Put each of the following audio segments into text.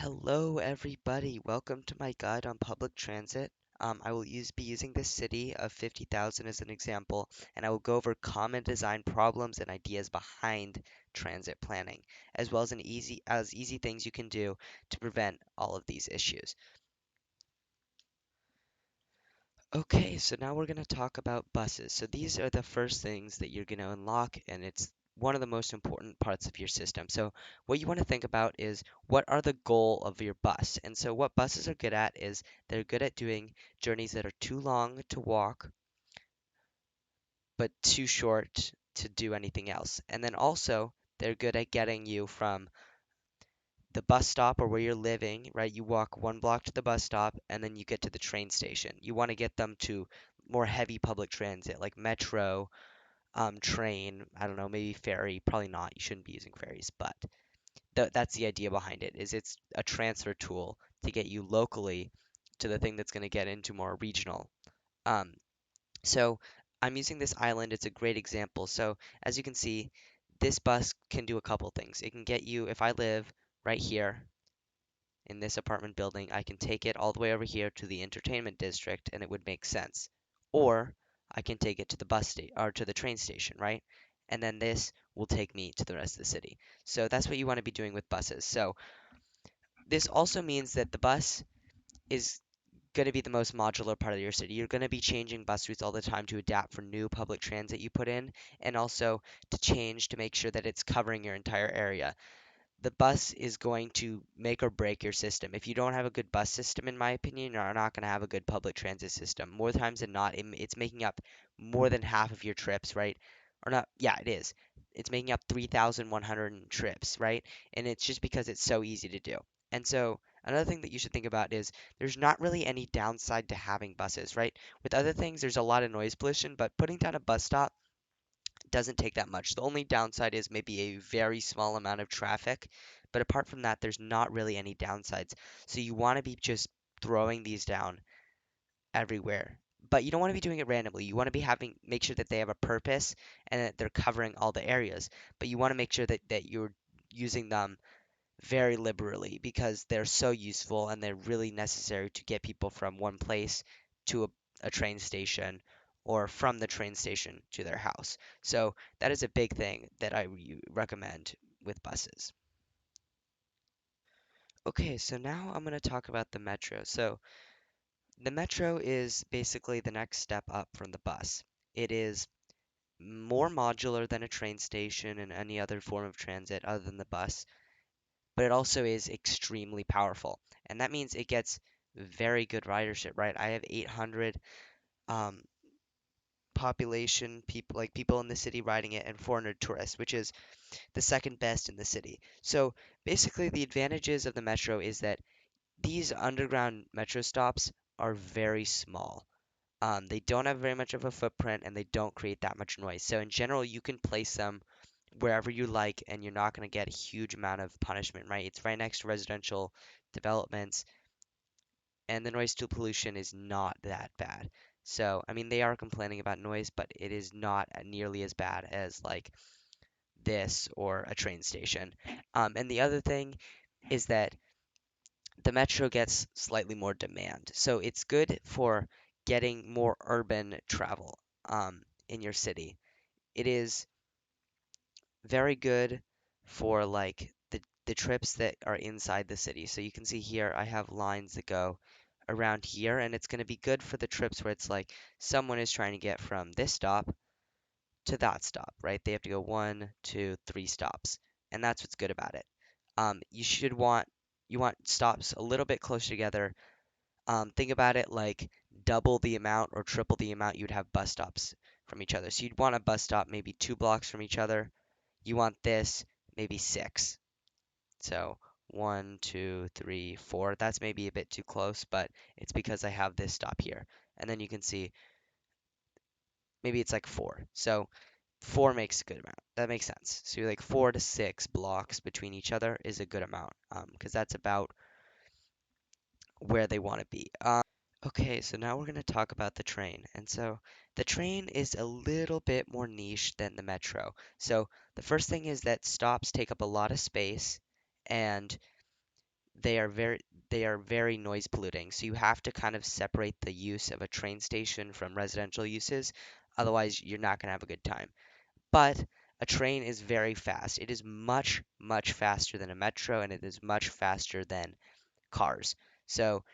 Hello, everybody. Welcome to my guide on public transit. I will be using this city of 50,000 as an example, and I will go over common design problems and ideas behind transit planning, as well as easy things you can do to prevent all of these issues. Okay, so now we're going to talk about buses. So these are the first things that you're going to unlock, and it's one of the most important parts of your system. So what you want to think about is what are the goal of your bus? And so what buses are good at is they're good at doing journeys that are too long to walk, but too short to do anything else. And then also they're good at getting you from the bus stop or where you're living, right? You walk one block to the bus stop and then you get to the train station. You want to get them to more heavy public transit like metro, train, I don't know, maybe ferry. Probably not. You shouldn't be using ferries, but that's the idea behind it. Is it's a transfer tool to get you locally to the thing that's going to get into more regional. Um, so I'm using this island. It's a great example. So as you can see, this bus can do a couple things. It can get you, if I live right here in this apartment building, I can take it all the way over here to the entertainment district and it would make sense. Or I can take it to the bus station or to the train station, right? And then this will take me to the rest of the city. So that's what you want to be doing with buses. So this also means that the bus is going to be the most modular part of your city. You're going to be changing bus routes all the time to adapt for new public transit you put in and also to change to make sure that it's covering your entire area. The bus is going to make or break your system. If you don't have a good bus system, in my opinion, you're not going to have a good public transit system. More times than not, it's making up more than half of your trips, right? Or not, yeah, it is. It's making up 3,100 trips, right? And it's just because it's so easy to do. And so, another thing that you should think about is there's not really any downside to having buses, right? With other things, there's a lot of noise pollution, but putting down a bus stop doesn't take that much. The only downside is maybe a very small amount of traffic, but apart from that, there's not really any downsides. So you want to be just throwing these down everywhere. But you don't want to be doing it randomly. You want to be make sure that they have a purpose and that they're covering all the areas. But you want to make sure that you're using them very liberally because they're so useful and they're really necessary to get people from one place to a train station or from the train station to their house. So that is a big thing that I recommend with buses. Okay, so now I'm going to talk about the metro. So the metro is basically the next step up from the bus. It is more modular than a train station and any other form of transit other than the bus, but it also is extremely powerful. And that means it gets very good ridership, right? I have 800 um, population people, like people in the city riding it, and 400 tourists, which is the second best in the city. So basically, the advantages of the metro is that these underground metro stops are very small. They don't have very much of a footprint and they don't create that much noise. So in general, you can place them wherever you like and you're not going to get a huge amount of punishment, right? It's right next to residential developments and the noise to pollution is not that bad. So, I mean, they are complaining about noise, but it is not nearly as bad as like this or a train station. And the other thing is that the metro gets slightly more demand. So it's good for getting more urban travel in your city. It is very good for like the trips that are inside the city. So you can see here I have lines that go around here and it's going to be good for the trips where it's like someone is trying to get from this stop to that stop, right? They have to go one, two, three stops. And that's what's good about it. You want stops a little bit closer together. Think about it like double the amount or triple the amount you'd have bus stops from each other. So you'd want a bus stop maybe 2 blocks from each other. You want this maybe six. So one, two, three, four. That's maybe a bit too close, but it's because I have this stop here. And then you can see maybe it's like four. So four makes a good amount. That makes sense. So you're like 4 to 6 blocks between each other is a good amount, because that's about where they want to be. Okay, so now we're going to talk about the train. And so the train is a little bit more niche than the metro. So the first thing is that stops take up a lot of space and they are very they are very noise polluting. So you have to kind of separate the use of a train station from residential uses. Otherwise, you're not going to have a good time. But a train is very fast. It is much, much faster than a metro, and it is much faster than cars. So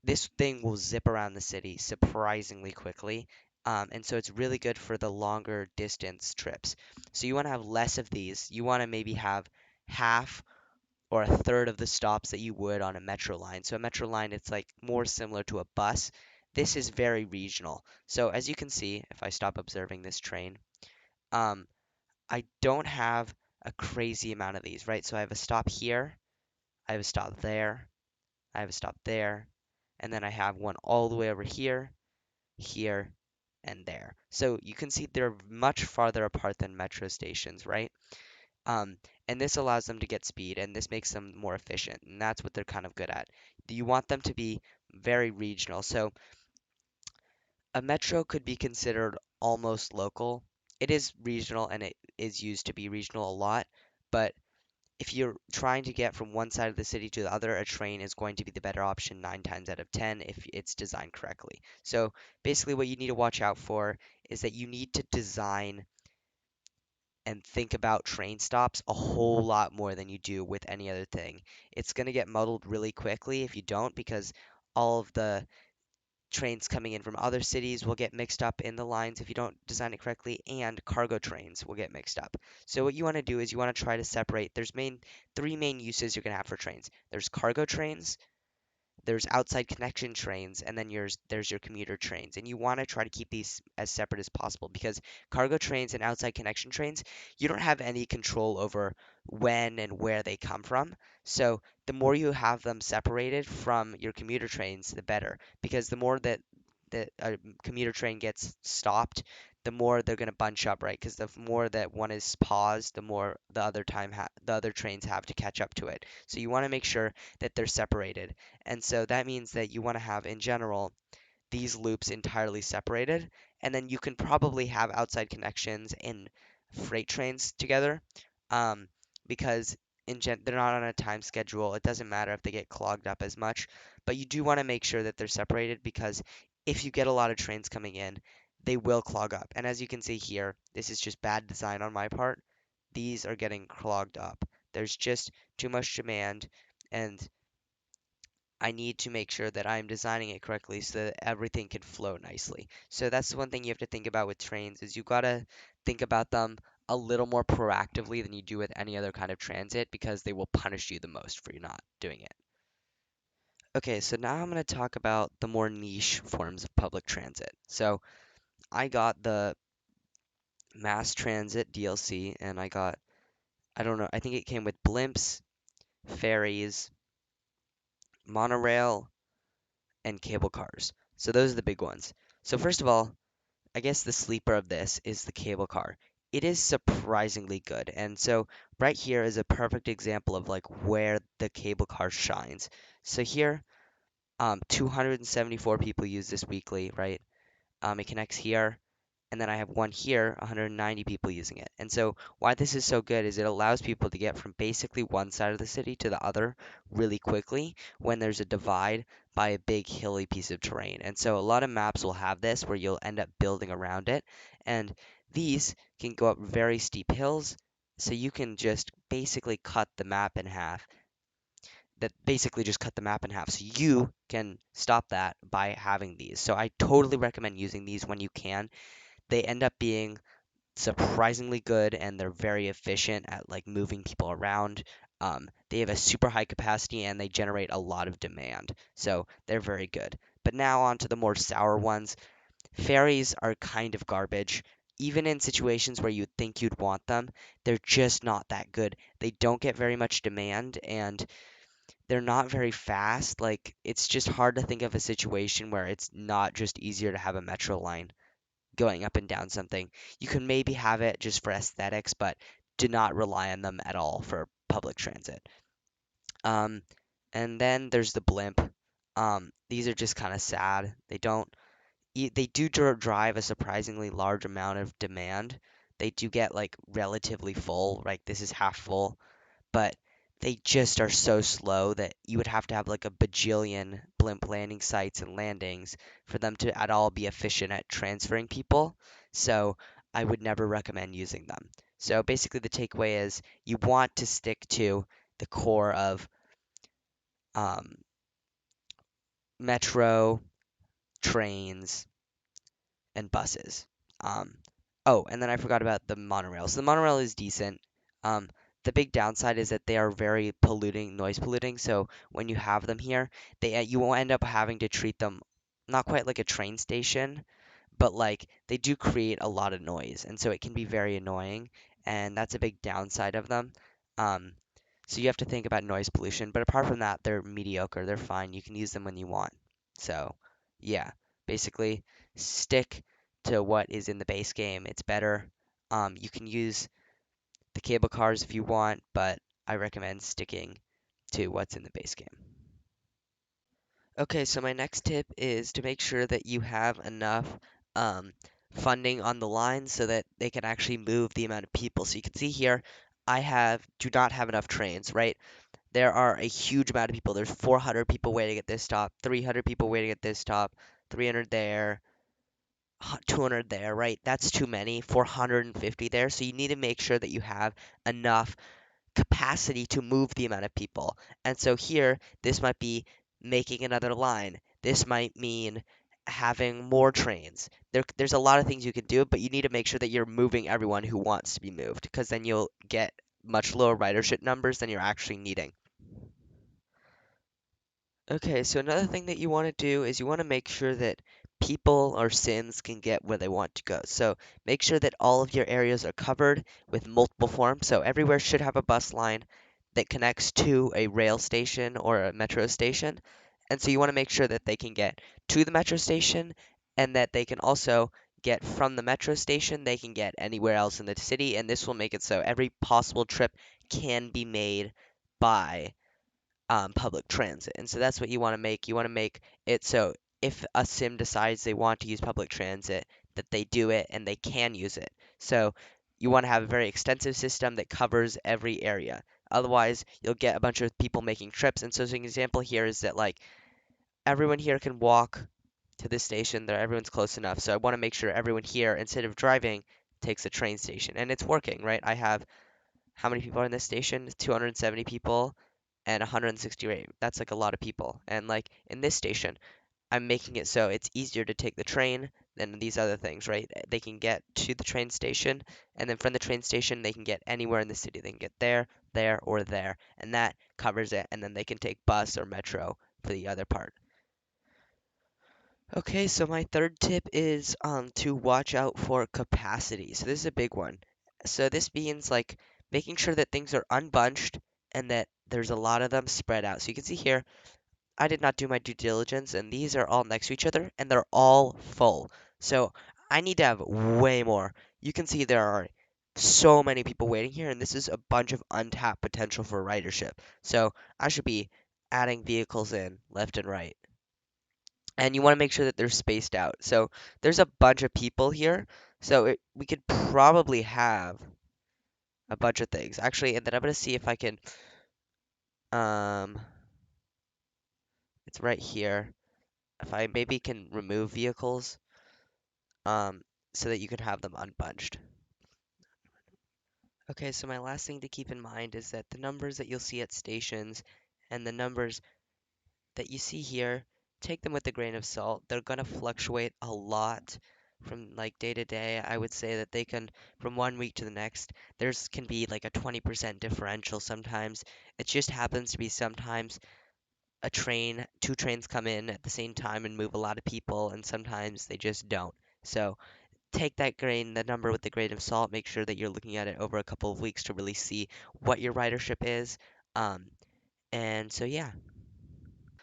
this thing will zip around the city surprisingly quickly. And so it's really good for the longer distance trips. So you want to have less of these. You want to maybe have half or a third of the stops that you would on a metro line. So a metro line, it's like more similar to a bus. This is very regional. So as you can see, if I stop observing this train, um, I don't have a crazy amount of these, right? So I have a stop here, I have a stop there, I have a stop there, and then I have one all the way over here, here, and there. So you can see they're much farther apart than metro stations, right? Um, and this allows them to get speed, and this makes them more efficient, and that's what they're kind of good at. You want them to be very regional. So a metro could be considered almost local. It is regional, and it is used to be regional a lot, but if you're trying to get from one side of the city to the other, a train is going to be the better option 9 times out of 10 if it's designed correctly. So basically, what you need to watch out for is that you need to design and think about train stops a whole lot more than you do with any other thing. It's going to get muddled really quickly if you don't, because all of the trains coming in from other cities will get mixed up in the lines if you don't design it correctly, and cargo trains will get mixed up. So what you want to do is you want to try to separate. There's three main uses you're going to have for trains. There's cargo trains, there's outside connection trains, and then there's your commuter trains. And you want to try to keep these as separate as possible, because cargo trains and outside connection trains, you don't have any control over when and where they come from. So the more you have them separated from your commuter trains, the better, because the more that a commuter train gets stopped, the more they're going to bunch up, right? Because the more that one is paused, the more the other trains have to catch up to it. So you want to make sure that they're separated. And so that means that you want to have, in general, these loops entirely separated, and then you can probably have outside connections in freight trains together, um, because they're not on a time schedule. It doesn't matter if they get clogged up as much, but you do want to make sure that they're separated, because if you get a lot of trains coming in, they will clog up. And as you can see here, this is just bad design on my part. These are getting clogged up. There's just too much demand, and I need to make sure that I'm designing it correctly so that everything can flow nicely. So that's the one thing you have to think about with trains, is you gotta think about them a little more proactively than you do with any other kind of transit, because they will punish you the most for you not doing it. Okay, so now I'm going to talk about the more niche forms of public transit. So I got the mass transit DLC, and I don't know, I think it came with blimps, ferries, monorail, and cable cars. So those are the big ones. So first of all, I guess the sleeper of this is the cable car. It is surprisingly good. And so right here is a perfect example of like where the cable car shines. So here, 274 people use this weekly, right? It connects here, and then I have one here, 190 people using it. And so why this is so good is it allows people to get from basically one side of the city to the other really quickly when there's a divide by a big hilly piece of terrain. And so a lot of maps will have this where you'll end up building around it. And these can go up very steep hills, so you can just basically cut the map in half. That basically just cut the map in half. So you can stop that by having these. So I totally recommend using these when you can. They end up being surprisingly good, and they're very efficient at like moving people around. They have a super high capacity, and they generate a lot of demand, so they're very good. But now on to the more sour ones. Ferries are kind of garbage. Even in situations where you'd think you'd want them, they're just not that good. They don't get very much demand, and they're not very fast. Like, it's just hard to think of a situation where it's not just easier to have a metro line going up and down something. You can maybe have it just for aesthetics, but do not rely on them at all for public transit. Um, and then there's the blimp. These are just kind of sad. They do drive a surprisingly large amount of demand. They do get like relatively full, like this is half full, but they just are so slow that you would have to have like a bajillion blimp landing sites and landings for them to at all be efficient at transferring people. So I would never recommend using them. So basically, the takeaway is you want to stick to the core of um, metro, trains, and buses. Um, oh, and then I forgot about the monorail. So the monorail is decent. Um, the big downside is that they are very polluting, noise polluting. So when you have them here, you will end up having to treat them not quite like a train station, but like they do create a lot of noise, and so it can be very annoying, and that's a big downside of them. Um, so you have to think about noise pollution, but apart from that, they're mediocre. They're fine. You can use them when you want. So, yeah, basically stick to what is in the base game. It's better. You can use the cable cars if you want, but I recommend sticking to what's in the base game. Okay, so my next tip is to make sure that you have enough um, funding on the line so that they can actually move the amount of people. So you can see here, do not have enough trains, right? There are a huge amount of people. There's 400 people waiting at this stop, 300 people waiting at this stop, 300 there, 200 there, right? That's too many. 450 there. So you need to make sure that you have enough capacity to move the amount of people. And so here, this might be making another line. This might mean having more trains. There's a lot of things you can do, but you need to make sure that you're moving everyone who wants to be moved, because then you'll get much lower ridership numbers than you're actually needing. Okay, so another thing that you want to do is you want to make sure that people or Sims can get where they want to go. So make sure that all of your areas are covered with multiple forms. So everywhere should have a bus line that connects to a rail station or a metro station. And so you want to make sure that they can get to the metro station and that they can also get from the metro station, they can get anywhere else in the city. And this will make it so every possible trip can be made by public transit. And so that's what you want to make. You want to make it so if a sim decides they want to use public transit, that they do it and they can use it. So you want to have a very extensive system that covers every area. Otherwise, you'll get a bunch of people making trips. And so, as an example here is that like everyone here can walk to this station. There, everyone's close enough. So I want to make sure everyone here, instead of driving, takes a train station. And it's working, right? I have how many people are in this station? 270 people and 168. That's like a lot of people. And like in this station, I'm making it so it's easier to take the train than these other things, right? They can get to the train station, and then from the train station, they can get anywhere in the city. They can get there, there, or there, and that covers it. And then they can take bus or metro for the other part. Okay, so my third tip is to watch out for capacity. So this is a big one. So this means like making sure that things are unbunched and that there's a lot of them spread out. So you can see here, I did not do my due diligence, and these are all next to each other, and they're all full. So I need to have way more. You can see there are so many people waiting here, and this is a bunch of untapped potential for ridership. So I should be adding vehicles in left and right, and you want to make sure that they're spaced out. So there's a bunch of people here, so we could probably have a bunch of things. Actually, and then I'm gonna see if I can. Um, it's right here. If I maybe can remove vehicles, um, so that you can have them unbunched. Okay, so my last thing to keep in mind is that the numbers that you'll see at stations and the numbers that you see here, take them with a grain of salt. They're going to fluctuate a lot from like day to day. I would say that they can, from one week to the next, there's can be like a 20% differential sometimes. It just happens to be sometimes two trains come in at the same time and move a lot of people, and sometimes they just don't. So take that number with a grain of salt. Make sure that you're looking at it over a couple of weeks to really see what your ridership is. Um, and so, yeah.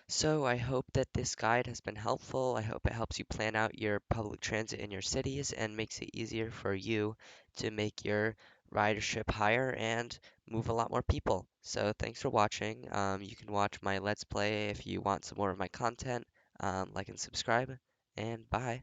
So I hope that this guide has been helpful. I hope it helps you plan out your public transit in your cities and makes it easier for you to make your ridership higher and move a lot more people. So thanks for watching. You can watch my Let's Play if you want some more of my content. Like and subscribe, and bye.